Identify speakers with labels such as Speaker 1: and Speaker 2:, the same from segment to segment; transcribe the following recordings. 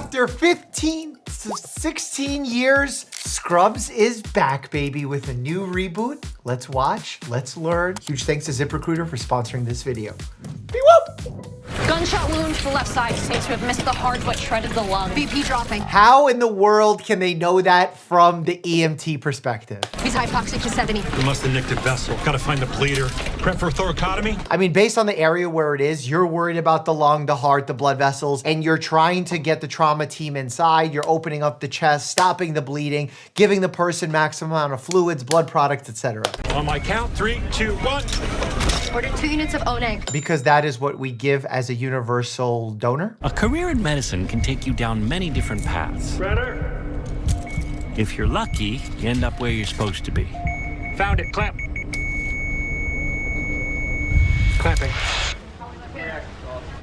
Speaker 1: After 15 to 16 years, Scrubs is back, baby, with a new reboot. Let's watch, let's learn. Huge thanks to ZipRecruiter for sponsoring this video. Be-whoop!
Speaker 2: Gunshot wound to the left side. Seems to have missed the heart but shredded the lung. BP dropping.
Speaker 1: How in the world can they know that from the EMT perspective?
Speaker 2: He's hypoxic to 70.
Speaker 3: We must have nicked a vessel. Gotta find the bleeder. Prep for thoracotomy?
Speaker 1: I mean, based on the area where it is, you're worried about the lung, the heart, the blood vessels, and you're trying to get the trauma team inside. You're opening up the chest, stopping the bleeding, giving the person maximum amount of fluids, blood products, etc.
Speaker 3: On my count, 3, 2, 1.
Speaker 2: Order 2 units of ONEG.
Speaker 1: Because that is what we give as a universal donor.
Speaker 4: A career in medicine can take you down many different paths.
Speaker 3: Redder.
Speaker 4: If you're lucky, you end up where you're supposed to be.
Speaker 3: Found it. Clamp. Clamping.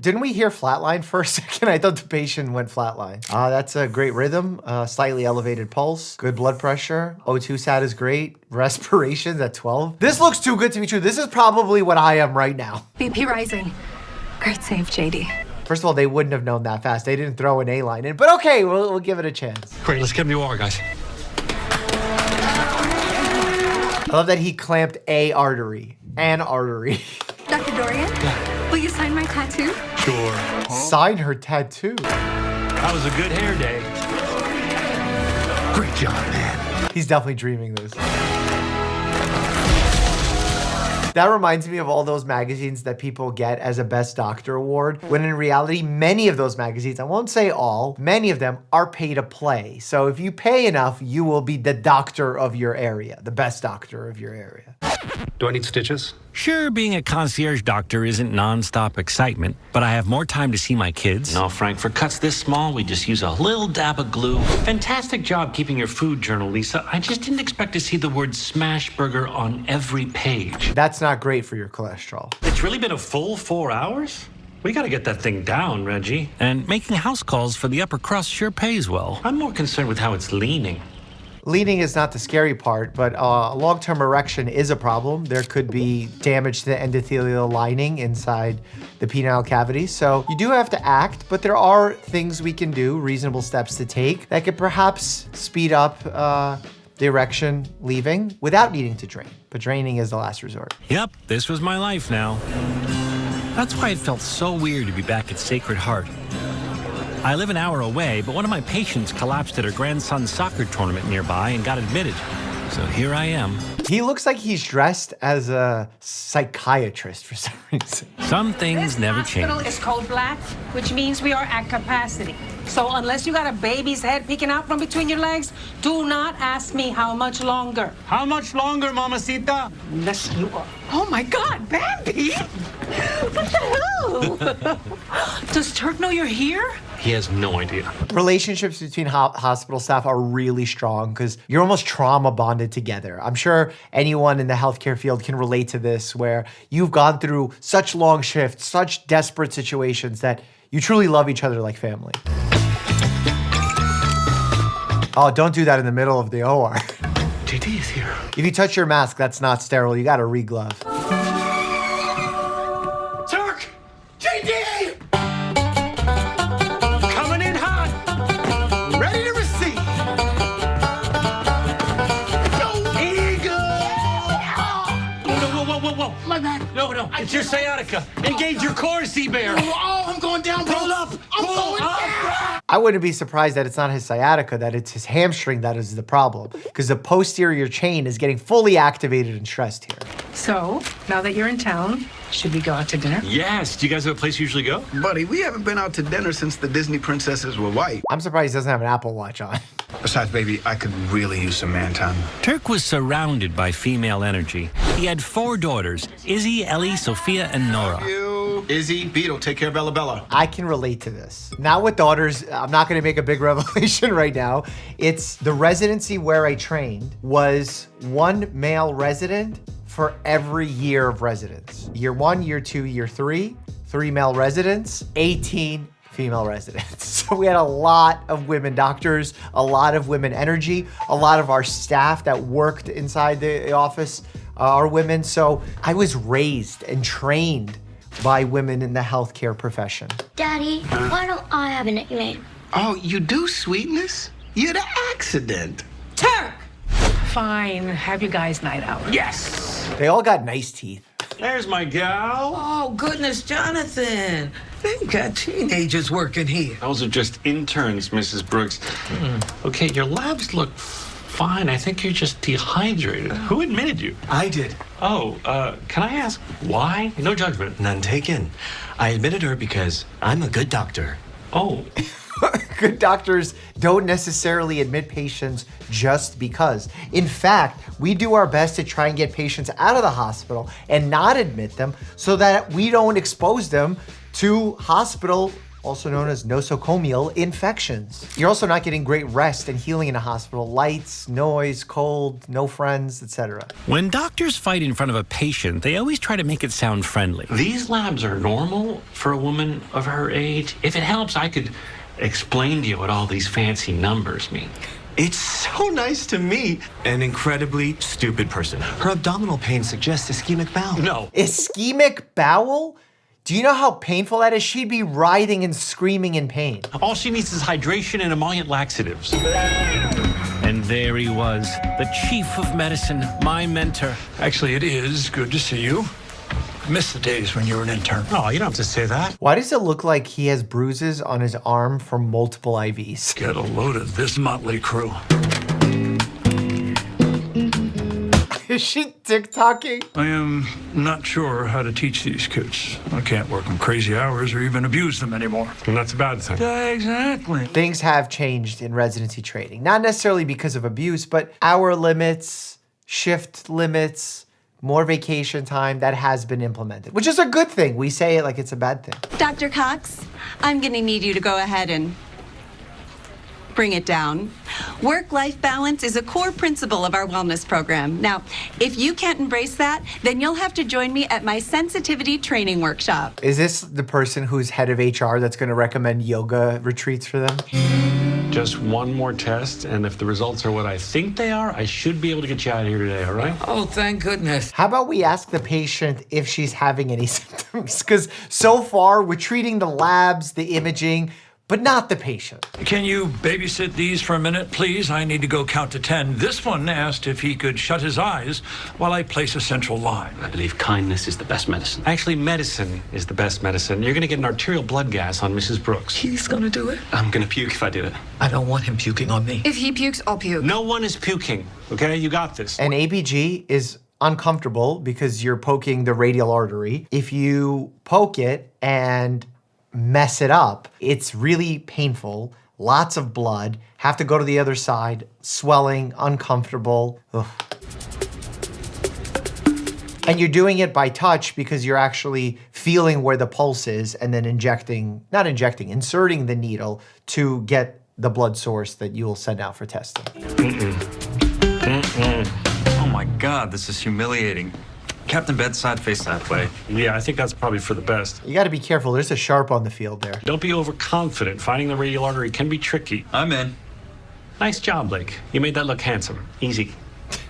Speaker 1: Didn't we hear flatline for a second? I thought the patient went flatline. That's a great rhythm, slightly elevated pulse, good blood pressure. O2 sat is great. Respirations at 12. This looks too good to be true. This is probably what I am right now.
Speaker 2: BP rising. Great save, JD.
Speaker 1: First of all, they wouldn't have known that fast. They didn't throw an A line in, but okay, we'll give it a chance.
Speaker 3: Great, let's get him to OR, guys.
Speaker 1: I love that he clamped an artery.
Speaker 2: Dr. Dorian? Yeah. Will you sign my tattoo?
Speaker 3: Sure.
Speaker 1: Huh? Sign her tattoo.
Speaker 3: That was a good hair day.
Speaker 1: Great job, man. He's definitely dreaming this. That reminds me of all those magazines that people get as a Best Doctor award, when in reality, many of those magazines, I won't say all, many of them are pay to play. So if you pay enough, you will be the doctor of your area, the best doctor of your area.
Speaker 3: Do I need stitches?
Speaker 4: Sure, being a concierge doctor isn't nonstop excitement, but I have more time to see my kids.
Speaker 5: No, Frank, for cuts this small, we just use a little dab of glue. Fantastic job keeping your food journal, Lisa. I just didn't expect to see the word smash burger on every page.
Speaker 1: That's not great for your cholesterol.
Speaker 5: It's really been a full 4 hours? We gotta get that thing down, Reggie.
Speaker 4: And making house calls for the upper crust sure pays well.
Speaker 5: I'm more concerned with how it's leaning.
Speaker 1: Leaning is not the scary part, but a long-term erection is a problem. There could be damage to the endothelial lining inside the penile cavity. So you do have to act, but there are things we can do, reasonable steps to take that could perhaps speed up the erection leaving without needing to drain. But draining is the last resort.
Speaker 4: Yep, this was my life now. That's why it felt so weird to be back at Sacred Heart. I live an hour away, but one of my patients collapsed at her grandson's soccer tournament nearby and got admitted. So here I am.
Speaker 1: He looks like he's dressed as a psychiatrist for some reason.
Speaker 4: Some things never change.
Speaker 6: This hospital is code black, which means we are at capacity. So unless you got a baby's head peeking out from between your legs, do not ask me how much longer.
Speaker 3: How much longer, mamacita?
Speaker 6: Unless you are. Oh my God, Bambi! What the hell? Does Turk know you're here?
Speaker 5: He has no idea.
Speaker 1: Relationships between hospital staff are really strong because you're almost trauma bonded together. I'm sure anyone in the healthcare field can relate to this, where you've gone through such long shifts, such desperate situations that you truly love each other like family. Oh, don't do that in the middle of the OR.
Speaker 3: JD is here.
Speaker 1: If you touch your mask, that's not sterile. You gotta re-glove.
Speaker 3: Turk! JD! Coming in hot! Ready to receive! Go, Eagle! Whoa.
Speaker 5: My bad.
Speaker 3: No, it's your sciatica. Engage your core, Sea-Bear.
Speaker 5: Oh, I'm going down.
Speaker 3: Pull up! Pull up!
Speaker 1: I wouldn't be surprised that it's not his sciatica, that it's his hamstring that is the problem, because the posterior chain is getting fully activated and stressed here.
Speaker 6: So, now that you're in town, should we go out to dinner?
Speaker 5: Yes. Do you guys have a place you usually go?
Speaker 7: Buddy, we haven't been out to dinner since the Disney princesses were white.
Speaker 1: I'm surprised he doesn't have an Apple Watch on.
Speaker 7: Besides, baby, I could really use some man time.
Speaker 4: Turk was surrounded by female energy. He had 4 daughters, Izzy, Ellie, Sophia, and Nora.
Speaker 7: Izzy, Beetle, take care of Ella Bella.
Speaker 1: I can relate to this. Now with daughters, I'm not gonna make a big revelation right now. It's the residency where I trained was 1 male resident for every year of residence. Year 1, year 2, year 3, 3 male residents, 18 female residents. So we had a lot of women doctors, a lot of women energy, a lot of our staff that worked inside the office are women. So I was raised and trained by women in the healthcare profession.
Speaker 8: Daddy, why don't I have a nickname?
Speaker 7: Oh, you do sweetness? You're the accident.
Speaker 6: Turk! Fine. Have you guys night out.
Speaker 7: Yes.
Speaker 1: They all got nice teeth.
Speaker 5: There's my gal.
Speaker 8: Oh, goodness, Jonathan. They've got teenagers working here.
Speaker 5: Those are just interns, Mrs. Brooks. Okay, your labs look fine. I think you're just dehydrated. Who admitted you?
Speaker 9: I did.
Speaker 5: Oh, can I ask why? No judgment.
Speaker 9: None taken. I admitted her because I'm a good doctor.
Speaker 5: Oh.
Speaker 1: Good doctors don't necessarily admit patients just because. In fact, we do our best to try and get patients out of the hospital and not admit them so that we don't expose them to hospital, also known as nosocomial infections. You're also not getting great rest and healing in a hospital. Lights, noise, cold, no friends, etc.
Speaker 4: When doctors fight in front of a patient, they always try to make it sound friendly.
Speaker 5: These labs are normal for a woman of her age. If it helps, I could explain to you what all these fancy numbers mean.
Speaker 9: It's so nice to meet an incredibly stupid person. Her abdominal pain suggests ischemic bowel.
Speaker 5: No.
Speaker 1: Ischemic bowel? Do you know how painful that is? She'd be writhing and screaming in pain.
Speaker 5: All she needs is hydration and emollient laxatives.
Speaker 4: And there he was, the chief of medicine, my mentor.
Speaker 3: Actually, it is good to see you. I miss the days when you were an intern.
Speaker 5: Oh, you don't have to say that.
Speaker 1: Why does it look like he has bruises on his arm from multiple IVs?
Speaker 3: Get a load of this motley crew.
Speaker 1: Is she TikToking?
Speaker 3: I am not sure how to teach these kids. I can't work them crazy hours or even abuse them anymore.
Speaker 5: And that's a bad thing.
Speaker 3: Exactly.
Speaker 1: Things have changed in residency training. Not necessarily because of abuse, but hour limits, shift limits, more vacation time, that has been implemented, which is a good thing. We say it like it's a bad thing.
Speaker 10: Dr. Cox, I'm gonna need you to go ahead and bring it down. Work-life balance is a core principle of our wellness program. Now, if you can't embrace that, then you'll have to join me at my sensitivity training workshop.
Speaker 1: Is this the person who's head of HR that's gonna recommend yoga retreats for them?
Speaker 5: Just one more test, and if the results are what I think they are, I should be able to get you out of here today, all right?
Speaker 8: Oh, thank goodness.
Speaker 1: How about we ask the patient if she's having any symptoms? Because so far, we're treating the labs, the imaging, but not the patient.
Speaker 3: Can you babysit these for a minute, please? I need to go count to 10. This one asked if he could shut his eyes while I place a central line.
Speaker 5: I believe kindness is the best medicine. Actually, medicine is the best medicine. You're gonna get an arterial blood gas on Mrs. Brooks.
Speaker 8: He's gonna do it?
Speaker 9: I'm gonna puke if I do it.
Speaker 8: I don't want him puking on me.
Speaker 2: If he pukes, I'll puke.
Speaker 5: No one is puking, okay? You got this.
Speaker 1: An ABG is uncomfortable because you're poking the radial artery. If you poke it and mess it up, it's really painful, lots of blood, have to go to the other side, swelling, uncomfortable. Ugh. And you're doing it by touch because you're actually feeling where the pulse is and then inserting the needle to get the blood source that you'll send out for testing.
Speaker 11: Oh my God, this is humiliating. Captain Bedside faced that way.
Speaker 5: Yeah, I think that's probably for the best.
Speaker 1: You gotta be careful, there's a sharp on the field there.
Speaker 5: Don't be overconfident. Finding the radial artery can be tricky.
Speaker 11: I'm in.
Speaker 5: Nice job, Blake. You made that look handsome. Easy.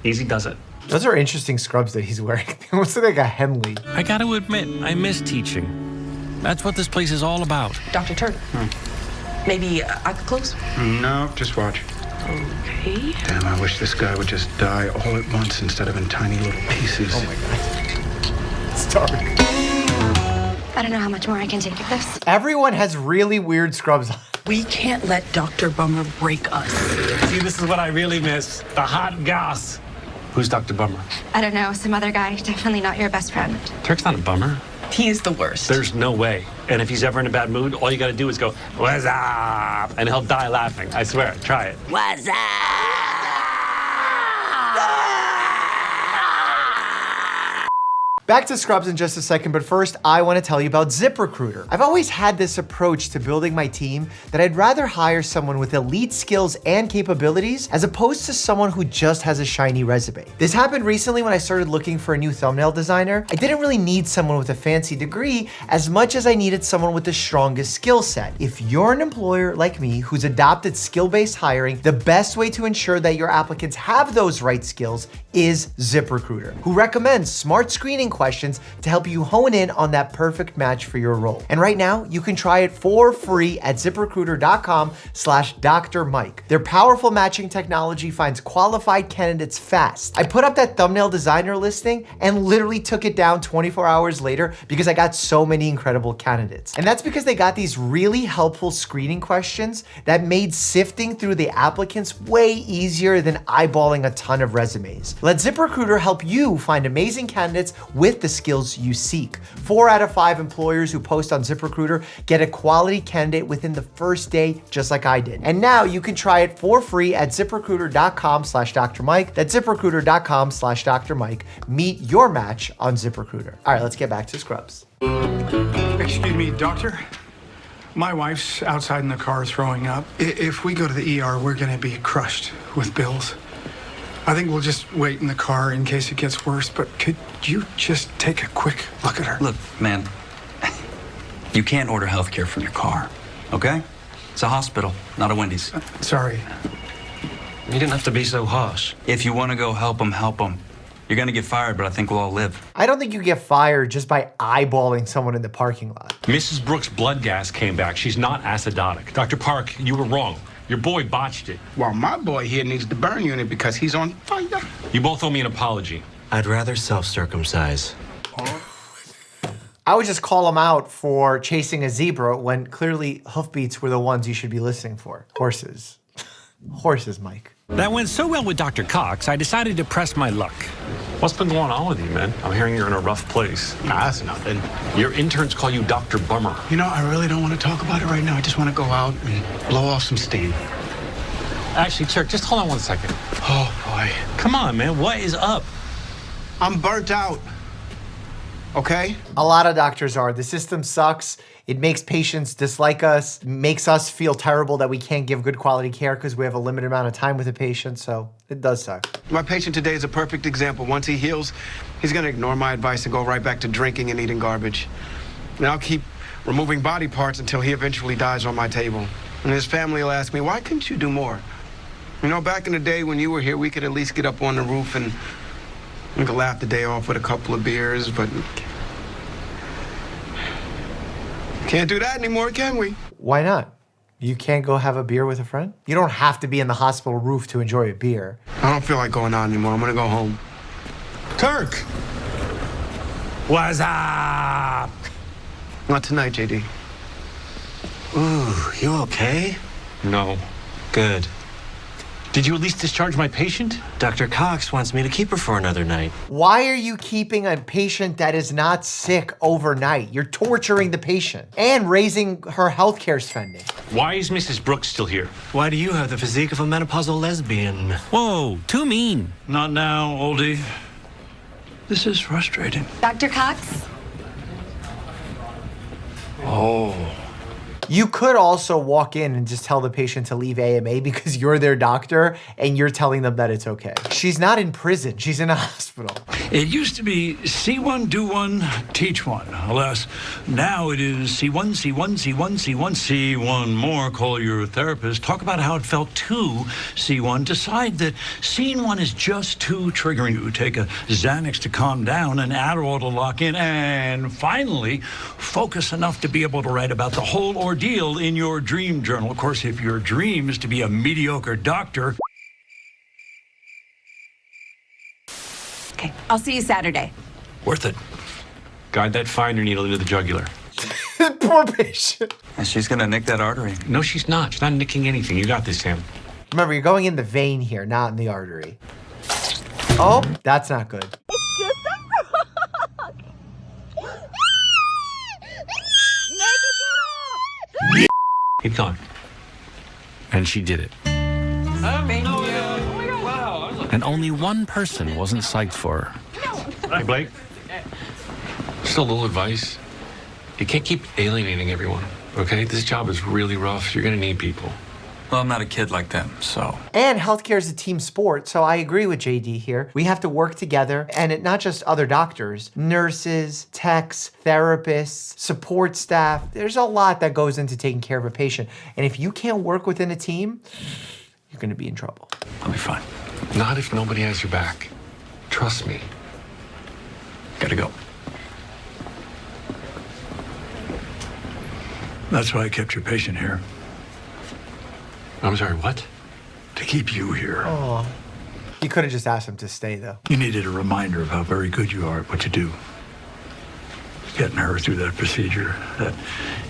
Speaker 5: Easy does it.
Speaker 1: Those are interesting scrubs that he's wearing. They almost look like a Henley.
Speaker 4: I gotta admit, I miss teaching. That's what this place is all about.
Speaker 6: Dr. Turk, maybe I could close?
Speaker 7: No, just watch.
Speaker 6: Okay.
Speaker 7: Damn, I wish this guy would just die all at once instead of in tiny little pieces.
Speaker 1: Oh my God. It's dark.
Speaker 2: I don't know how much more I can take of this.
Speaker 1: Everyone has really weird scrubs on.
Speaker 6: We can't let Dr. Bummer break us.
Speaker 5: See, this is what I really miss. The hot goss. Who's Dr. Bummer?
Speaker 2: I don't know, some other guy. Definitely not your best friend.
Speaker 5: Turk's not a bummer.
Speaker 6: He is the worst.
Speaker 5: There's no way. And if he's ever in a bad mood, all you gotta do is go, "What's up?" And he'll die laughing. I swear, try it.
Speaker 10: What's up?
Speaker 1: Back to scrubs in just a second, but first, I want to tell you about ZipRecruiter. I've always had this approach to building my team that I'd rather hire someone with elite skills and capabilities as opposed to someone who just has a shiny resume. This happened recently when I started looking for a new thumbnail designer. I didn't really need someone with a fancy degree as much as I needed someone with the strongest skill set. If you're an employer like me who's adopted skill-based hiring, the best way to ensure that your applicants have those right skills is ZipRecruiter, who recommends smart screening questions to help you hone in on that perfect match for your role. And right now, you can try it for free at ZipRecruiter.com/Dr. Mike. Their powerful matching technology finds qualified candidates fast. I put up that thumbnail designer listing and literally took it down 24 hours later because I got so many incredible candidates. And that's because they got these really helpful screening questions that made sifting through the applicants way easier than eyeballing a ton of resumes. Let ZipRecruiter help you find amazing candidates with the skills you seek. 4 out of 5 employers who post on ZipRecruiter get a quality candidate within the first day, just like I did. And now you can try it for free at ZipRecruiter.com/Dr. Mike. That's ZipRecruiter.com/Dr. Mike. Meet your match on ZipRecruiter. All right, let's get back to Scrubs.
Speaker 7: Excuse me, doctor? My wife's outside in the car throwing up. If we go to the ER, we're gonna be crushed with bills. I think we'll just wait in the car in case it gets worse, but could you just take a quick look at her?
Speaker 11: Look, man, you can't order healthcare from your car, okay? It's a hospital, not a Wendy's.
Speaker 7: Sorry.
Speaker 9: You didn't have to be so harsh.
Speaker 11: If you want to go help them, help them. You're gonna get fired, but I think we'll all live.
Speaker 1: I don't think you get fired just by eyeballing someone in the parking lot.
Speaker 4: Mrs. Brooks' blood gas came back. She's not acidotic. Dr. Park, you were wrong. Your boy botched it.
Speaker 7: Well, my boy here needs the burn unit because he's on fire.
Speaker 4: You both owe me an apology.
Speaker 9: I'd rather self-circumcise.
Speaker 1: I would just call him out for chasing a zebra when clearly hoofbeats were the ones you should be listening for. Horses. Horses, Mike.
Speaker 4: That went so well with Dr. Cox, I decided to press my luck. What's been going on with you, man? I'm hearing you're in a rough place.
Speaker 7: Nah, that's nothing.
Speaker 4: Your interns call you Dr. Bummer.
Speaker 7: You know, I really don't want to talk about it right now. I just want to go out and blow off some steam.
Speaker 4: Actually, Chuck, just hold on one second.
Speaker 7: Oh, boy.
Speaker 4: Come on, man. What is up?
Speaker 7: I'm burnt out. Okay?
Speaker 1: A lot of doctors are. The system sucks. It makes patients dislike us, makes us feel terrible that we can't give good quality care because we have a limited amount of time with a patient, so it does suck.
Speaker 7: My patient today is a perfect example. Once he heals, he's going to ignore my advice and go right back to drinking and eating garbage. And I'll keep removing body parts until he eventually dies on my table. And his family will ask me, why couldn't you do more? You know, back in the day when you were here, we could at least get up on the roof and we could laugh the day off with a couple of beers, but can't do that anymore, can we?
Speaker 1: Why not? You can't go have a beer with a friend? You don't have to be in the hospital roof to enjoy a beer.
Speaker 7: I don't feel like going out anymore. I'm gonna go home.
Speaker 4: Kirk! What's up?
Speaker 7: Not tonight, JD.
Speaker 9: Ooh, you okay?
Speaker 4: No.
Speaker 9: Good.
Speaker 4: Did you at least discharge my patient?
Speaker 9: Dr. Cox wants me to keep her for another night.
Speaker 1: Why are you keeping a patient that is not sick overnight? You're torturing the patient and raising her healthcare spending.
Speaker 4: Why is Mrs. Brooks still here?
Speaker 9: Why do you have the physique of a menopausal lesbian?
Speaker 4: Whoa, too mean.
Speaker 3: Not now, oldie. This is frustrating.
Speaker 10: Dr. Cox?
Speaker 3: Oh.
Speaker 1: You could also walk in and just tell the patient to leave AMA because you're their doctor and you're telling them that it's okay. She's not in prison. She's in a hospital.
Speaker 3: It used to be see one, do one, teach one. Alas, now it is see one, see one, see one, see one, see one more, call your therapist, talk about how it felt to see one, decide that seeing one is just too triggering. You take a Xanax to calm down, an Adderall to lock in, and finally, focus enough to be able to write about the whole ordeal in your dream journal. Of course, if your dream is to be a mediocre doctor.
Speaker 10: Okay, I'll see you Saturday.
Speaker 3: Worth it.
Speaker 4: Guide that finder needle into the jugular.
Speaker 1: Poor patient.
Speaker 11: And she's gonna nick that artery.
Speaker 4: No, she's not. She's not nicking anything. You got this, Sam.
Speaker 1: Remember, you're going in the vein here, not in the artery. Oh, that's not good.
Speaker 12: It's just a frog.
Speaker 4: Keep going. And she did it. And only one person wasn't psyched for her. Hi, Blake. Just a little advice. You can't keep alienating everyone, okay? This job is really rough. You're gonna need people.
Speaker 11: Well, I'm not a kid like them, so.
Speaker 1: And healthcare is a team sport, so I agree with JD here. We have to work together, and not just other doctors, nurses, techs, therapists, support staff. There's a lot that goes into taking care of a patient. And if you can't work within a team, you're gonna be in trouble.
Speaker 11: I'll be fine.
Speaker 4: Not if nobody has your back. Trust me.
Speaker 11: Gotta go.
Speaker 3: That's why I kept your patient here.
Speaker 5: I'm sorry, what?
Speaker 3: To keep you here.
Speaker 1: Oh. You could have just asked him to stay, though.
Speaker 3: You needed a reminder of how very good you are at what you do. Getting her through that procedure, that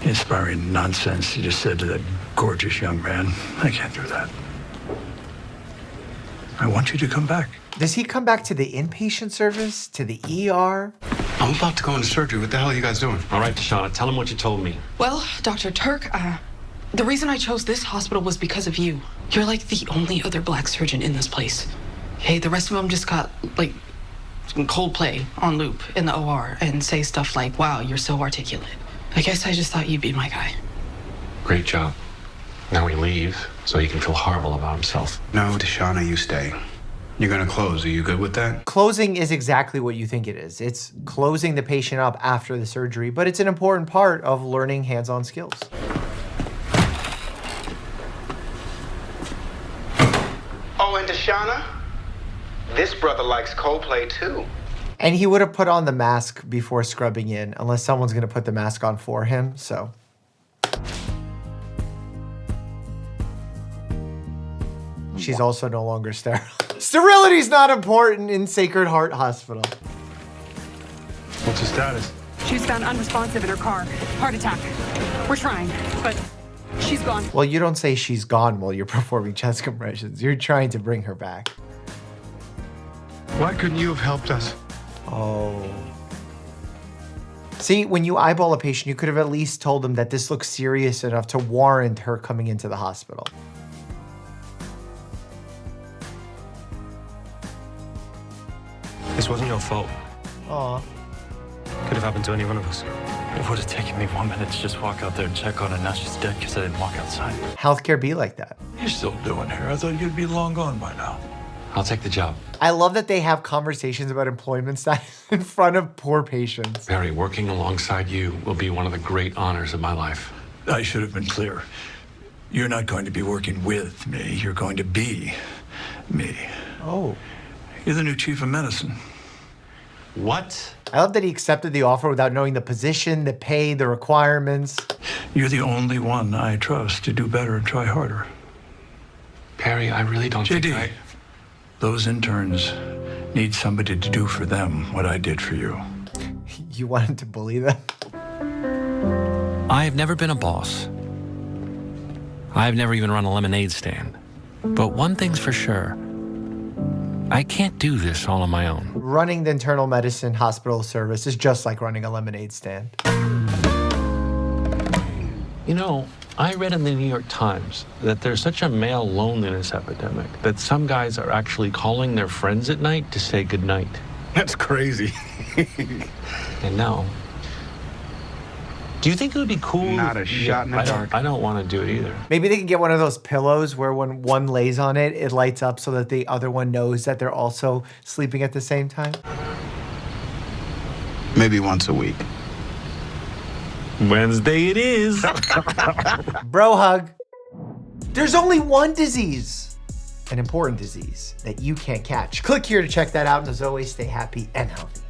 Speaker 3: inspiring nonsense you just said to that gorgeous young man. I can't do that. I want you to come back.
Speaker 1: Does he come back to the inpatient service? To the ER?
Speaker 7: I'm about to go into surgery. What the hell are you guys doing?
Speaker 5: All right, Deshauna, tell him what you told me.
Speaker 13: Well, Dr. Turk, the reason I chose this hospital was because of you. You're like the only other black surgeon in this place. Hey, the rest of them just got, like, Coldplay on loop in the OR and say stuff like, wow, you're so articulate. I guess I just thought you'd be my guy.
Speaker 5: Great job. Now we leave so he can feel horrible about himself.
Speaker 7: No, Deshauna, you stay. You're gonna close. Are you good with that?
Speaker 1: Closing is exactly what you think it is. It's closing the patient up after the surgery, but it's an important part of learning hands-on skills.
Speaker 7: Oh, and Deshauna, this brother likes Coldplay too.
Speaker 1: And he would have put on the mask before scrubbing in, unless someone's gonna put the mask on for him, so. She's also no longer sterile. Sterility's not important in Sacred Heart Hospital.
Speaker 3: What's the status?
Speaker 2: She was found unresponsive in her car. Heart attack. We're trying, but she's gone.
Speaker 1: Well, you don't say she's gone while you're performing chest compressions. You're trying to bring her back.
Speaker 7: Why couldn't you have helped us?
Speaker 1: Oh. See, when you eyeball a patient, you could have at least told them that this looks serious enough to warrant her coming into the hospital.
Speaker 9: This wasn't your fault.
Speaker 1: Aw.
Speaker 9: Could have happened to any one of us. It would have taken me 1 minute to just walk out there and check on her. Now she's dead because I didn't walk outside.
Speaker 1: Healthcare be like that.
Speaker 3: You're still doing here. I thought you'd be long gone by now.
Speaker 5: I'll take the job.
Speaker 1: I love that they have conversations about employment status in front of poor patients.
Speaker 5: Barry, working alongside you will be one of the great honors of my life.
Speaker 3: I should have been clear. You're not going to be working with me. You're going to be me.
Speaker 1: Oh.
Speaker 3: You're the new chief of medicine.
Speaker 5: What?
Speaker 1: I love that he accepted the offer without knowing the position, the pay, the requirements.
Speaker 3: You're the only one I trust to do better and try harder.
Speaker 5: Perry, I really don't
Speaker 3: JD,
Speaker 5: think
Speaker 3: those interns need somebody to do for them what I did for you.
Speaker 1: You wanted to bully them?
Speaker 4: I have never been a boss. I have never even run a lemonade stand. But one thing's for sure. I can't do this all on my own.
Speaker 1: Running the internal medicine hospital service is just like running a lemonade stand.
Speaker 5: You know, I read in the New York Times that there's such a male loneliness epidemic that some guys are actually calling their friends at night to say goodnight.
Speaker 7: That's crazy.
Speaker 5: And now, do you think it would be cool?
Speaker 7: Not a shot in the dark.
Speaker 5: I don't want to do it either.
Speaker 1: Maybe they can get one of those pillows where when one lays on it, it lights up so that the other one knows that they're also sleeping at the same time.
Speaker 7: Maybe once a week.
Speaker 5: Wednesday it is.
Speaker 1: Bro hug. There's only one disease, an important disease that you can't catch. Click here to check that out. And as always, stay happy and healthy.